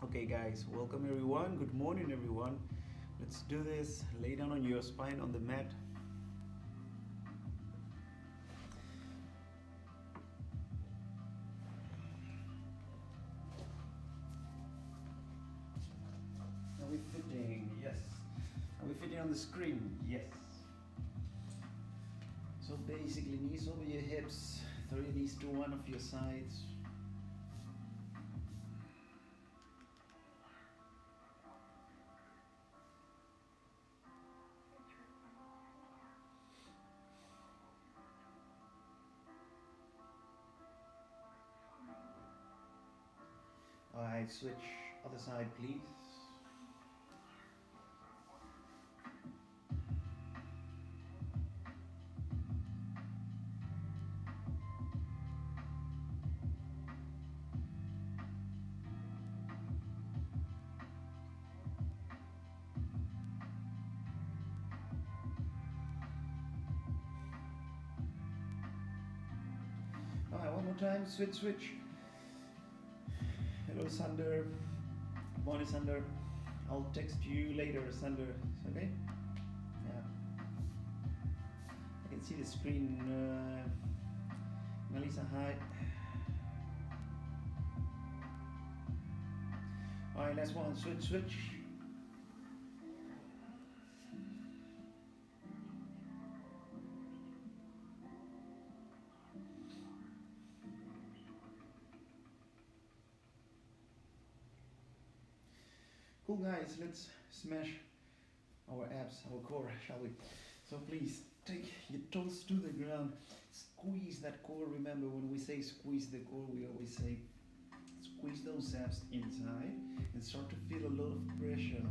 Okay guys, welcome everyone. Good morning everyone. Let's do this. Lay down on your spine on the mat. Are we fitting? Yes. Are we fitting on the screen? Yes. So basically knees over your hips, throw your knees to one of your sides. Alright, switch other side please. Alright, one more time, switch. Hello Sander, morning Sander. I'll text you later Sander, okay? Yeah. I can see the screen. Melissa, hi. Alright, last one, switch. Cool guys, let's smash our abs, our core, shall we? So please, take your toes to the ground, squeeze that core. Remember when we say squeeze the core, we always say squeeze those abs inside and start to feel a lot of pressure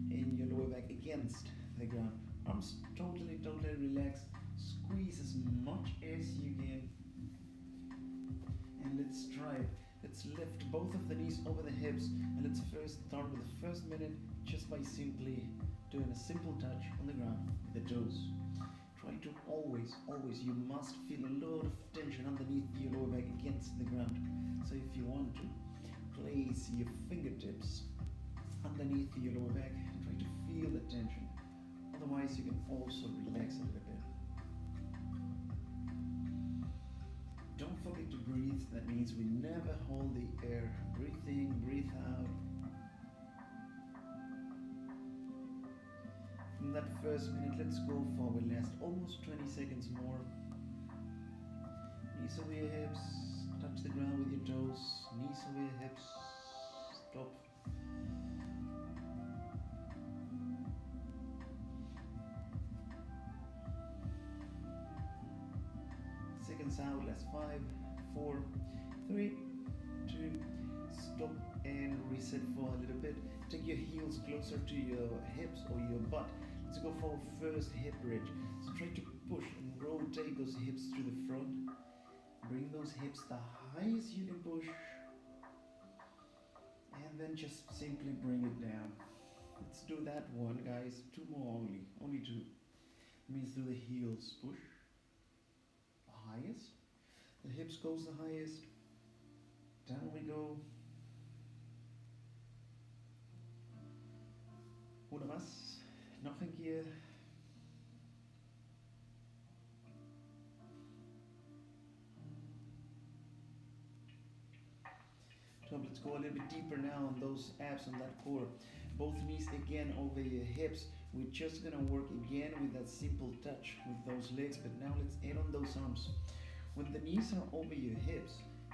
in your lower back against the ground. Arms totally relaxed, squeeze as much as you can. And let's try it. Let's lift both of the knees over the hips, and let's first start with the first minute just by simply doing a simple touch on the ground with the toes. Try to always, you must feel a lot of tension underneath your lower back against the ground. So if you want to, place your fingertips underneath your lower back, try to feel the tension. Otherwise you can also relax a little bit. Don't forget to breathe. That means we never hold the air. Breathe in, breathe out. From that first minute, let's go forward. Last almost 20 seconds more. Knees over your hips. Touch the ground with your toes. Knees over your hips. Stop. Seconds out, last 5, 4, 3, 2, stop and reset for a little bit. Take your heels closer to your hips or your butt. Let's go for first hip bridge. So try to push and rotate those hips to the front. Bring those hips the highest you can push. And then just simply bring it down. Let's do that one, guys. 2 more only 2. Means do the heels push. Highest, the hips goes the highest, down we go. Oder was? Noch een keer. So let's go a little bit deeper now on those abs, on that core. Both knees again over your hips. We're just gonna work again with that simple touch with those legs, but now let's add on those arms. When the knees are over your hips,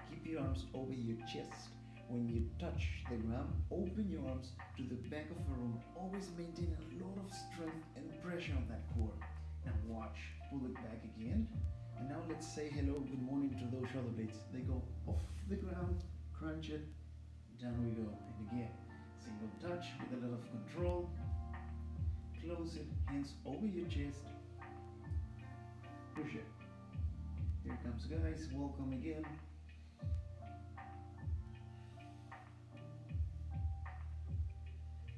keep your arms over your chest. When you touch the ground, open your arms to the back of your room. Always maintain a lot of strength and pressure on that core. Now watch, pull it back again. And now let's say hello, good morning to those shoulder blades. They go off the ground, crunch it, down we go. And again, single touch with a lot of control. Close it, hands over your chest. Push it. Here comes guys, welcome again.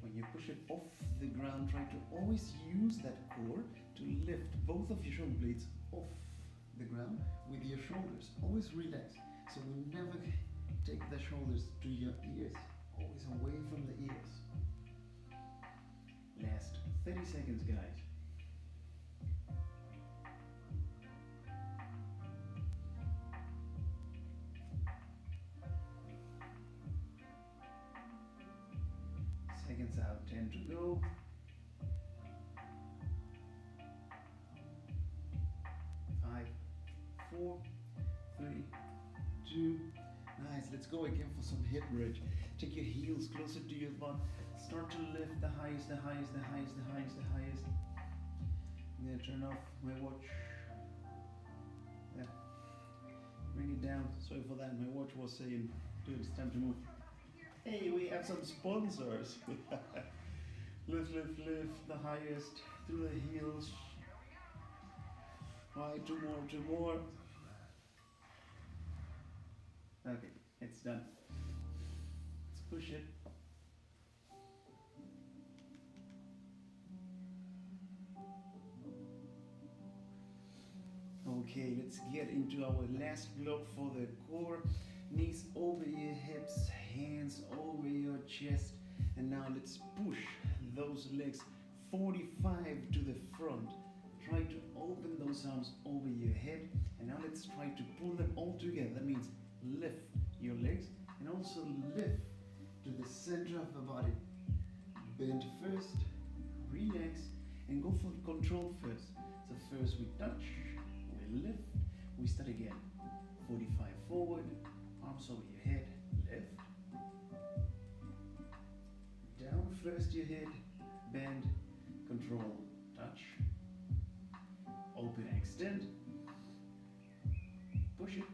When you push it off the ground, try to always use that core to lift both of your shoulder blades off the ground with your shoulders. Always relax. So we never take the shoulders to your ears. Always away 30 seconds, guys. Seconds out, 10 to go. 5, 4, 3, 2. Nice. Let's go again for some hip bridge. Take your heels closer to your butt. Start to lift the highest, the highest, the highest, the highest, the highest. I'm gonna turn off my watch. Yeah. Bring it down. Sorry for that. My watch was saying, dude, it's time to move. Hey, we have some sponsors. Lift, lift, lift the highest through the heels. Right, two more. Okay, it's done. Let's push it. Okay, let's get into our last block for the core. Knees over your hips, hands over your chest. And now let's push those legs 45 to the front. Try to open those arms over your head. And now let's try to pull them all together. That means lift your legs and also lift to the center of the body. Bend first, relax, and go for control first. So first we touch, we lift, we start again. 45 forward, arms over your head, lift. Down first your head, bend, control, touch. Open, extend. Push it.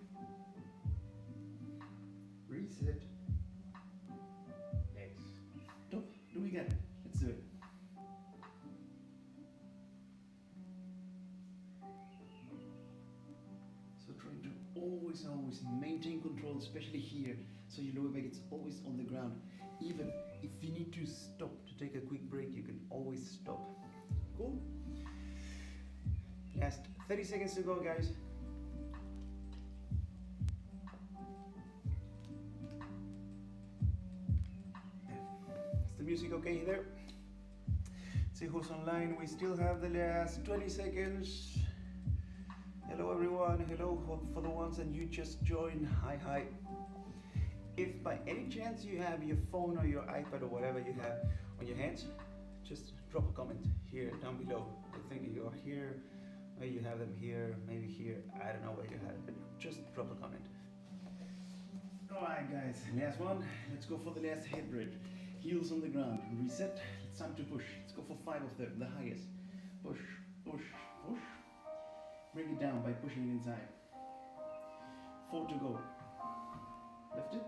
Reset. Legs. Stop. Do we get it? Let's do it. So try to always maintain control, especially here. So your lower back is always on the ground. Even if you need to stop to take a quick break, you can always stop. Cool? Last 30 seconds to go, guys. Is the music okay there? See who's online. We still have the last 20 seconds. Hello everyone. Hello for the ones and you just joined. Hi. If by any chance you have your phone or your iPad or whatever you have on your hands, just drop a comment here down below. I think you are here. Maybe you have them here, maybe here. I don't know where you have it, but just drop a comment. Alright guys, last one. Let's go for the last head bridge. Heels on the ground. Reset. It's time to push. Let's go for 5 of them, the highest. Push, push, push. Bring it down by pushing it inside. 4 to go. Lift it.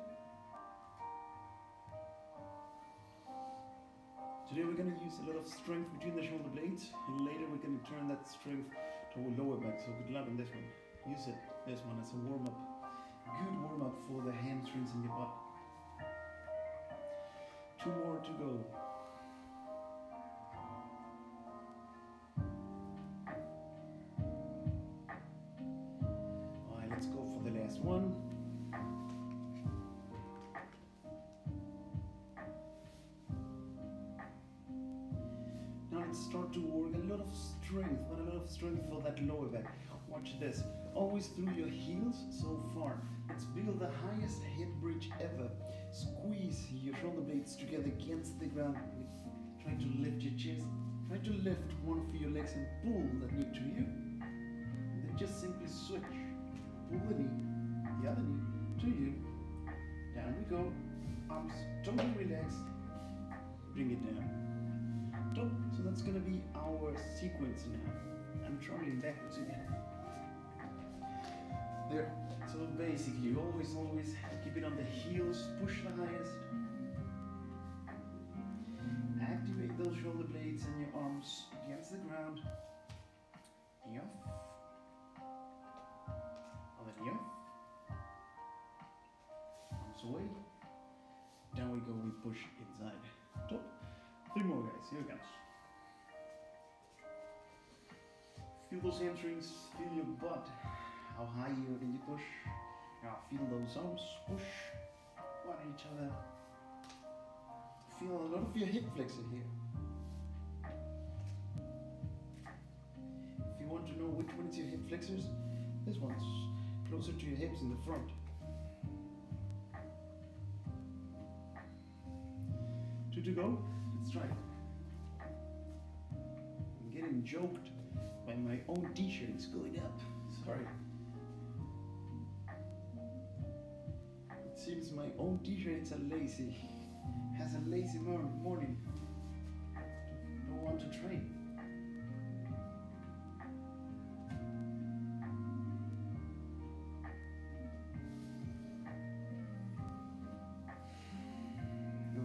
Today we're going to use a lot of strength between the shoulder blades, and later we're going to turn that strength to our lower back, so good luck on this one. Use it, this one, as a warm-up. Good warm-up for the hamstrings in your butt. 2 more to go. Alright, let's go for the last one. Start to work a lot of strength, but a lot of strength for that lower back. Watch this. Always through your heels so far. Let's build the highest head bridge ever. Squeeze your shoulder blades together against the ground. Try to lift your chest. Try to lift one of your legs and pull that knee to you. And then just simply switch. Pull the knee, the other knee to you. Down we go. Arms totally relaxed. Bring it down. So that's going to be our sequence now. I'm traveling backwards again. There. So basically, always keep it on the heels, push the highest. Activate those shoulder blades and your arms against the ground. Knee off. Other knee off. Arms away. Down we go, we push inside. Top. 3 more guys, here we go. Feel those hamstrings, feel your butt. How high can you push? Now feel those arms push one at each other. Feel a lot of your hip flexor here. Towards your hip flexors. This one's closer to your hips in the front. Two to go. Let's try it. I'm getting joked by my own t-shirt. It's going up. Sorry. It seems my own t-shirt is has a lazy morning. Don't want to train.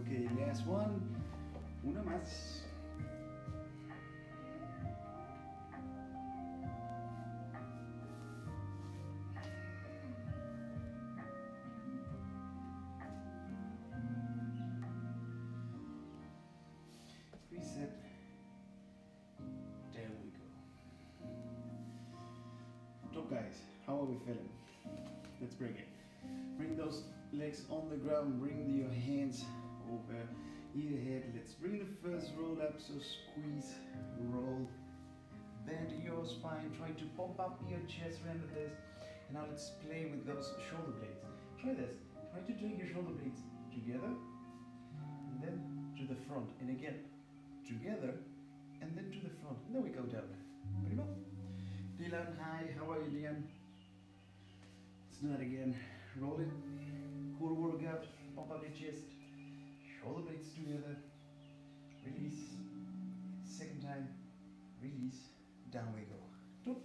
Okay, last one. Una más. Reset. There we go. So guys, how are we feeling? Let's bring it. Bring those legs on the ground. Bring your hands over either head. Let's bring the first roll up. So squeeze, roll, bend your spine. Try to pump up your chest. Remember this. And now let's play with those shoulder blades. Try this. Try to take your shoulder blades together and then to the front. And again, together and then to the front. And then we go down. Pretty well. Dylan, hi. How are you, Dylan? Let's do that again. Roll it. Core workout. Pump up your chest. Shoulder blades together. Release. Second time. Release. Down we go.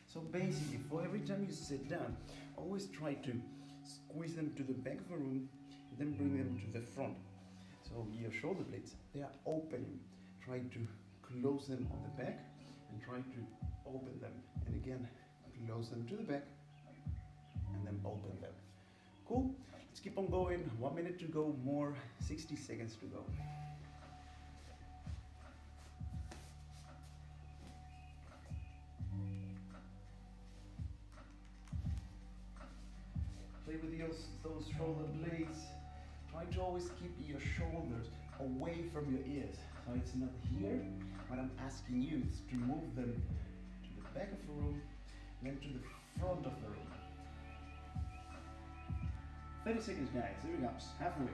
So basically, for every time you sit down, always try to squeeze them to the back of the room, and then bring them to the front. So your shoulder blades, they are opening. Try to close them on the back and try to open them. And again, close them to the back and then open them. Cool? Let's keep on going. 1 minute to go, more 60 seconds to go. Play with those shoulder blades. Try to always keep your shoulders away from your ears. So it's not here. What I'm asking you is to move them to the back of the room, then to the front of the room. 30 seconds, guys. Here we go. Halfway.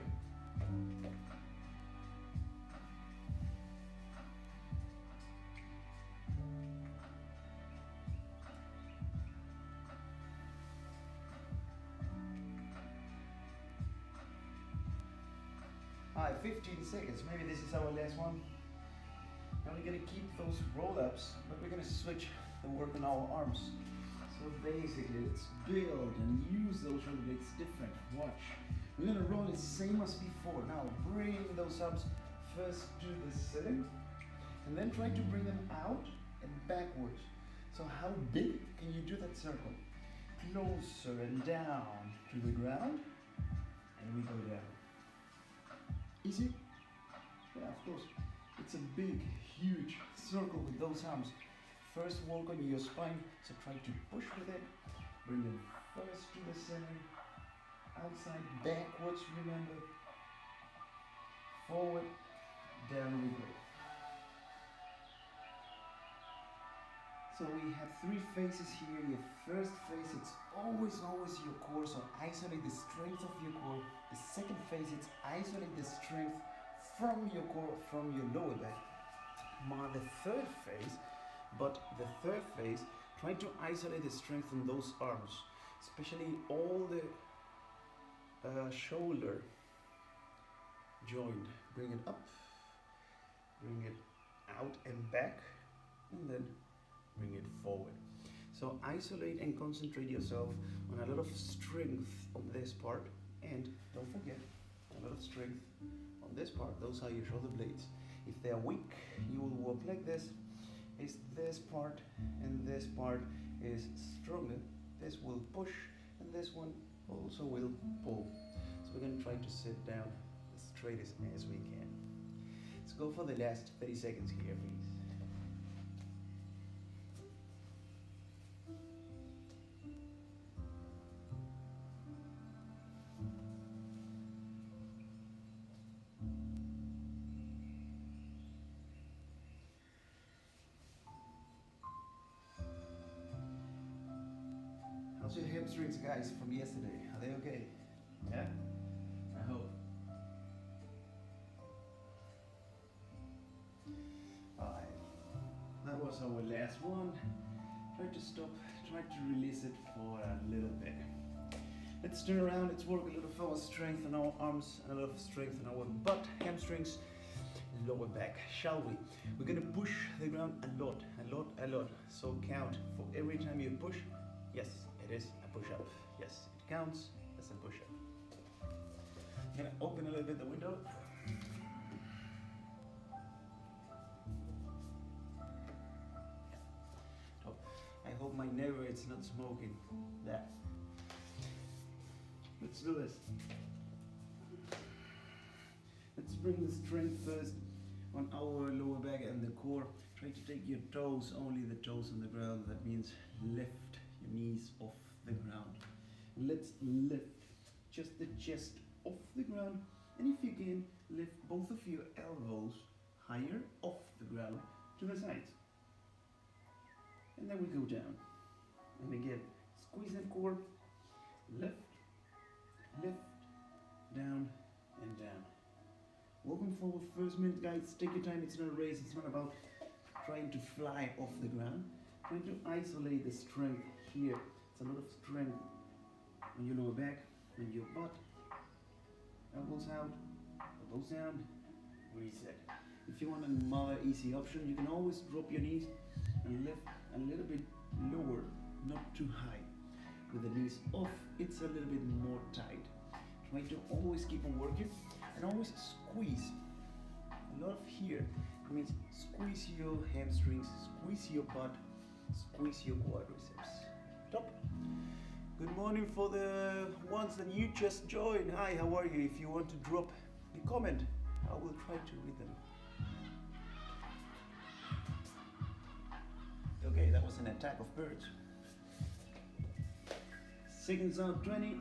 Alright, 15 seconds. Maybe this is our last one. Now we're gonna keep those roll-ups, but we're gonna switch the work on our arms. So basically, let's build and use those shoulder blades different. Watch. We're gonna roll it same as before. Now bring those arms first to the ceiling, and then try to bring them out and backwards. So how big can you do that circle? Closer and down to the ground, and we go down. Easy? Yeah, of course. It's a big, huge circle with those arms. First work on your spine, so try to push with it. Bring them first to the center, outside, backwards, remember. Forward, down we go. So we have three phases here. Your first phase, it's always your core, so isolate the strength of your core. The second phase, it's isolate the strength from your core, from your lower back. The third phase, try to isolate the strength from those arms, especially all the shoulder joint. Bring it up, bring it out and back, and then bring it forward. So isolate and concentrate yourself on a lot of strength on this part, and don't forget a lot of strength on this part. Those are your shoulder blades. If they are weak, you will walk like this. Is this part and this part is stronger, this will push and this one also will pull. So we're going to try to sit down as straight as we can. Let's go for the last 30 seconds here, please. hamstrings, guys, from yesterday? Are they okay? Yeah? I hope. Alright. That was our last one. Try to stop, try to release it for a little bit. Let's turn around, let's work a little of our strength on our arms, and a lot of strength on our butt, hamstrings, lower back, shall we? We're gonna push the ground a lot, a lot, a lot. So count for every time you push. Yes, it is a push-up. Yes, it counts as a push-up. I'm gonna open a little bit the window. Top. I hope my neighbor is not smoking. There. Let's do this. Let's bring the strength first on our lower back and the core. Try to take your toes, only the toes on the ground. That means lift your knees off the ground. Let's lift just the chest off the ground. And if you can, lift both of your elbows higher off the ground to the sides. And then we go down. And again, squeeze that core. Lift, lift, down, and down. Welcome for our first minute, guys. Take your time, it's not a race, it's not about trying to fly off the ground. Trying to isolate the strength here. It's a lot of strength on your lower back, on your butt. Elbows out, elbows down, reset. If you want another easy option, you can always drop your knees and lift a little bit lower, not too high. With the knees off, it's a little bit more tight. Try to always keep on working and always squeeze. A lot of here means squeeze your hamstrings, squeeze your butt, squeeze your quadriceps. Top. Good morning for the ones that you just joined. Hi, how are you? If you want to drop a comment, I will try to read them. Okay, that was an attack of birds. Seconds out, 20.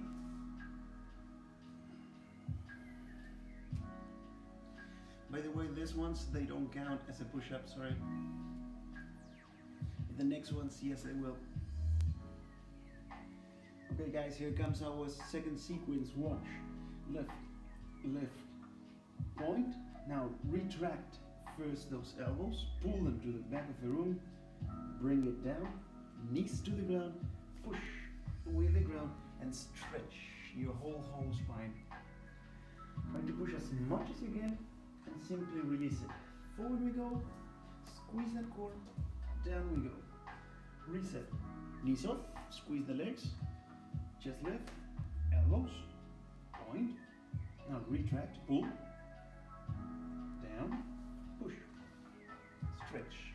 By the way, these ones, they don't count as a push-up, sorry. The next ones, yes, they will. Okay guys, here comes our second sequence. Watch. Lift, lift, point. Now retract first those elbows, pull them to the back of the room, bring it down, knees to the ground, push away the ground, and stretch your whole spine. Try to push as much as you can, and simply release it. Forward we go, squeeze that core, down we go. Reset. Knees off, squeeze the legs, just lift, elbows, point. Now retract, pull, down, push, stretch,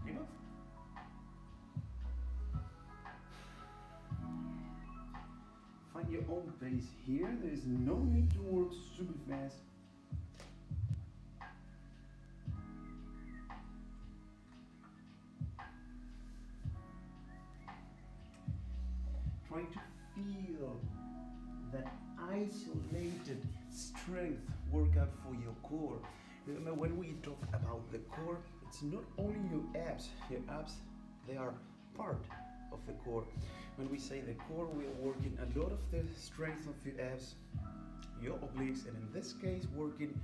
give up. Find your own pace here. There is no need to work super fast. Try to feel that isolated strength workout for your core. Remember, when we talk about the core, it's not only your abs, they are part of the core. When we say the core, we are working a lot of the strength of your abs, your obliques, and in this case, working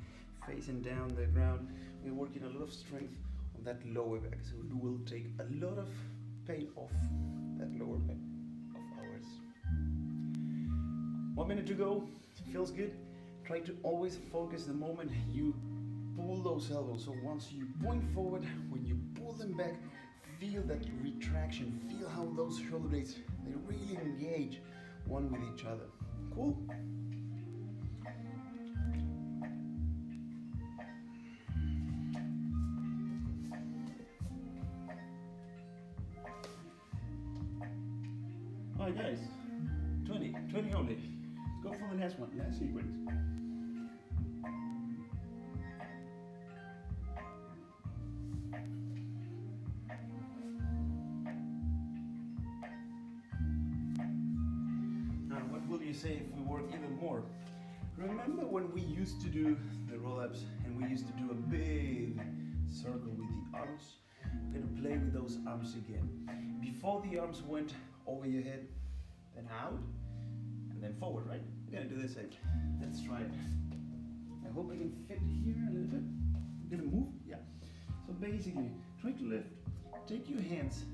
facing down the ground. We're working a lot of strength on that lower back, so it will take a lot of pain off that lower back of ours. 1 minute to go. Feels good. Try to always focus the moment you pull those elbows. So once you point forward, when you pull them back, feel that retraction. Feel how those shoulder blades, they really engage one with each other. Cool? Alright guys, 20 only. Let's go for the last one, last sequence. Now what will you say if we work even more? Remember when we used to do the roll-ups and we used to do a big circle with the arms? We're gonna play with those arms again. Before the arms went over your head, then out, and then forward, right? We're gonna do the same. Let's try it. I hope I can fit here a little bit. I'm gonna move, yeah. So basically, try to lift, take your hands,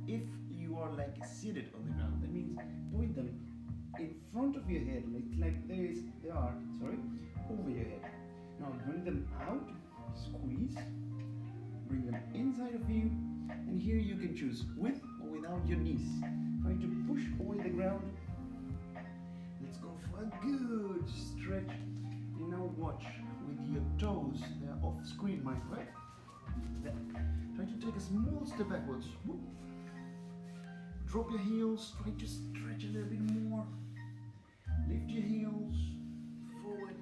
if you are like seated on the ground, that means point them in front of your head, like they are, over your head. Now bring them out, squeeze, bring them inside of you, and here you can choose with or without your knees. Try to push away the ground. Let's go for a good stretch. And now watch with your toes, they're off screen, Mike, right? Try to take a small step backwards. Whoop. Drop your heels, try to stretch a little bit more. Lift your heels, forward,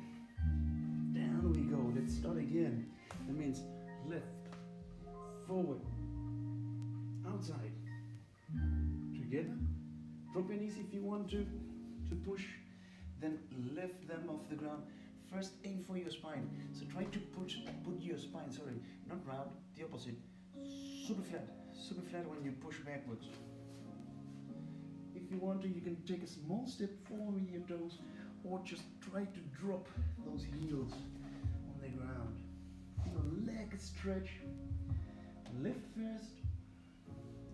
down we go. Let's start again. That means left, forward, outside, together. Drop your knees if you want to push, then lift them off the ground. First aim for your spine. So try to put your spine, not round, the opposite. Super flat when you push backwards. If you want to, you can take a small step forward with your toes, or just try to drop those heels on the ground. Feel a leg stretch. Lift first.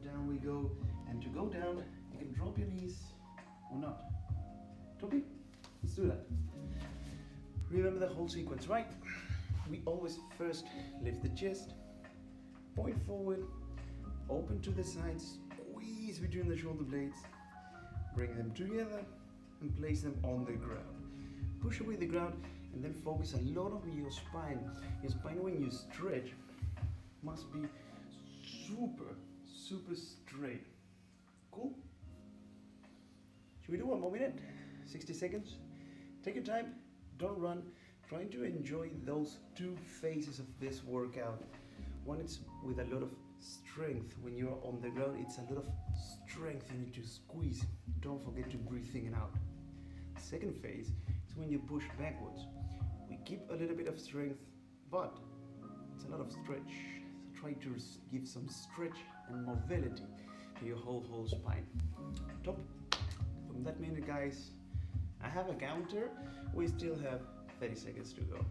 Down we go. And to go down, you can drop your knees or not. Drop it. Let's do that. Remember the whole sequence, right? We always first lift the chest, point forward, open to the sides, squeeze between the shoulder blades, bring them together and place them on the ground. Push away the ground and then focus a lot on your spine. Your spine when you stretch must be super straight. Cool? Should we do one more minute? 60 seconds? Take your time. Don't run. Try to enjoy those two phases of this workout. One is with a lot of strength. When you're on the ground, it's a lot of strength you need to squeeze. Don't forget to breathe in and out. Second phase is when you push backwards. We keep a little bit of strength, but it's a lot of stretch. So try to give some stretch and mobility to your whole spine. Top. From that minute, guys, I have a counter. We still have 30 seconds to go.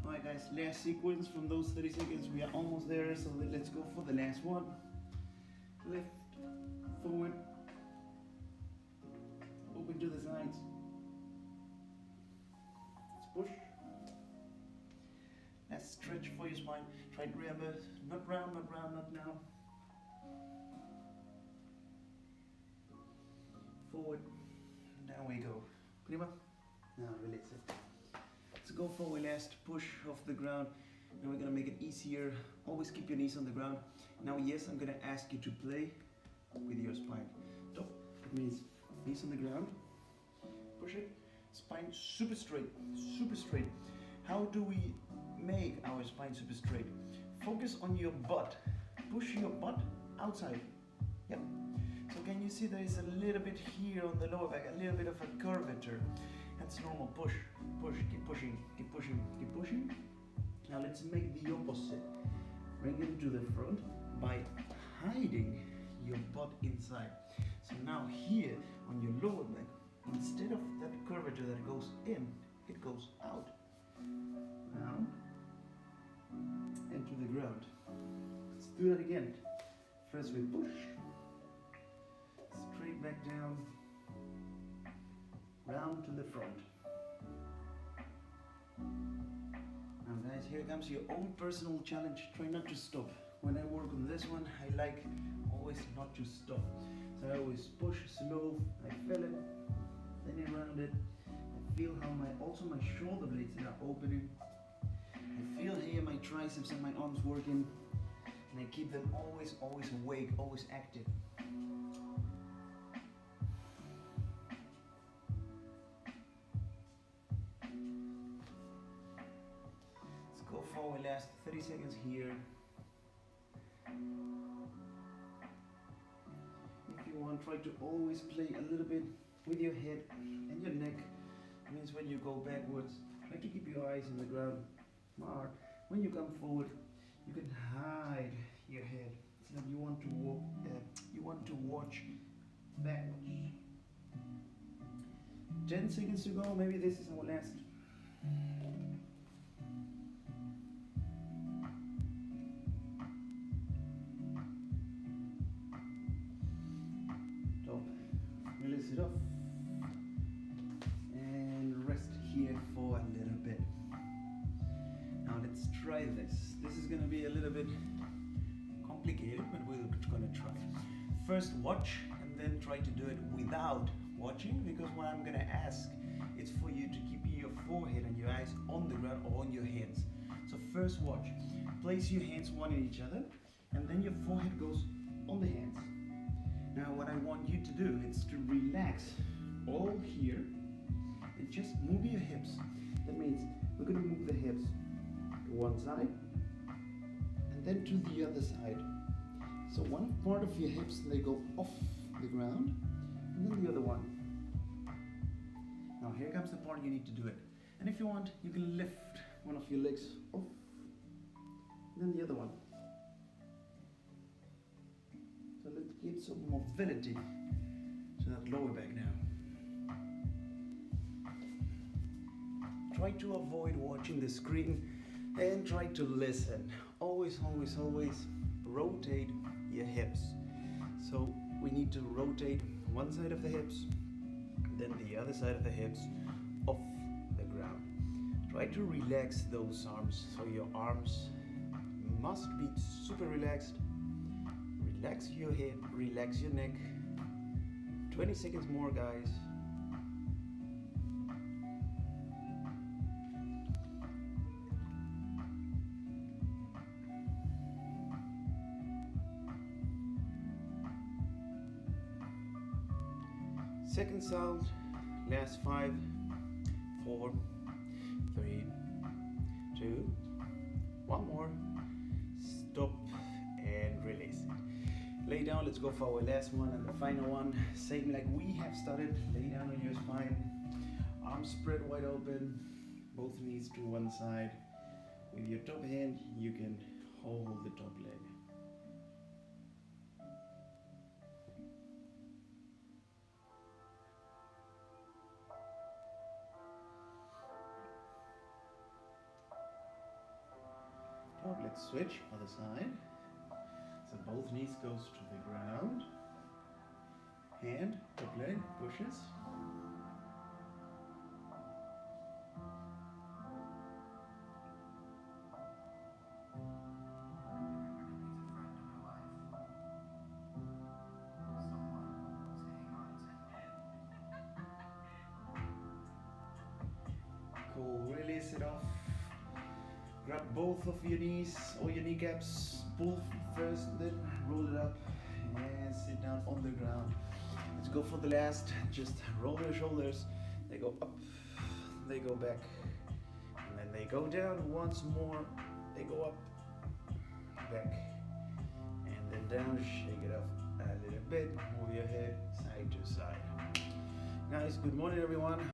Alright guys, last sequence from those 30 seconds. We are almost there, so let's go for the last one. Lift, forward, open to the sides. Let's push. Let's stretch for your spine. Try to remember, not round, not now. Forward, down we go. Prima? Now release it. Let's go for a last push off the ground. Now we're gonna make it easier. Always keep your knees on the ground. Now yes, I'm gonna ask you to play with your spine. Top, it means knees on the ground. Push it. Spine super straight, super straight. How do we make our spine super straight? Focus on your butt. Push your butt outside. Yep. So can you see there is a little bit here on the lower back, a little bit of a curvature. That's normal. Push, push, keep pushing, keep pushing, keep pushing. Now let's make the opposite. Bring it to the front by hiding your butt inside. So now here on your lower back, instead of that curvature that goes in, it goes out. Down and to the ground. Let's do that again. First we push, straight back down, round to the front. Now guys, here comes your own personal challenge. Try not to stop. When I work on this one, I like always not to stop. So I always push slow, I feel it, then around it. I feel how also my shoulder blades are opening. I feel here my triceps and my arms working. And I keep them always awake, always active. for our last 30 seconds here. If you want, try to always play a little bit with your head and your neck. It means when you go backwards, try to keep your eyes on the ground. Or when you come forward, you can hide your head. It's like you want to walk, you want to watch backwards. 10 seconds to go. Maybe this is our last. Release it off and rest here for a little bit. Now let's try this. This is going to be a little bit complicated, but we're going to try. First watch and then try to do it without watching, because what I'm going to ask is for you to keep your forehead and your eyes on the ground or on your hands. So first watch. Place your hands one in each other and then your forehead goes on the hands. Now what I want you to do is to relax all here and just move your hips. That means we're going to move the hips to one side and then to the other side. So one part of your hips, they go off the ground, and then the other one. Now here comes the part you need to do it. And if you want, you can lift one of your legs off, and then the other one. So let's give some mobility to that lower back now. Try to avoid watching the screen and try to listen. Always, always, always rotate your hips. So we need to rotate one side of the hips, then the other side of the hips off the ground. Try to relax those arms. So your arms must be super relaxed. Relax your head, relax your neck. 20 seconds more, guys. Second sound, last 5, 4, 3, 2, one more. Stop and release it. Lay down, let's go for our last one and the final one. Same like we have started. Lay down on your spine, arms spread wide open, both knees to one side. With your top hand, you can hold the top leg. Top, let's switch, other side. So both knees goes to the ground. Hand, top leg, pushes. Cool, release it off. Grab both of your knees or your kneecaps, pull first, then roll it up and sit down on the ground. Let's go for the last. Just roll your shoulders. They go up, they go back, and then they go down once more. They go up, back, and then down. Shake it off a little bit. Move your head side to side. Guys, good morning everyone.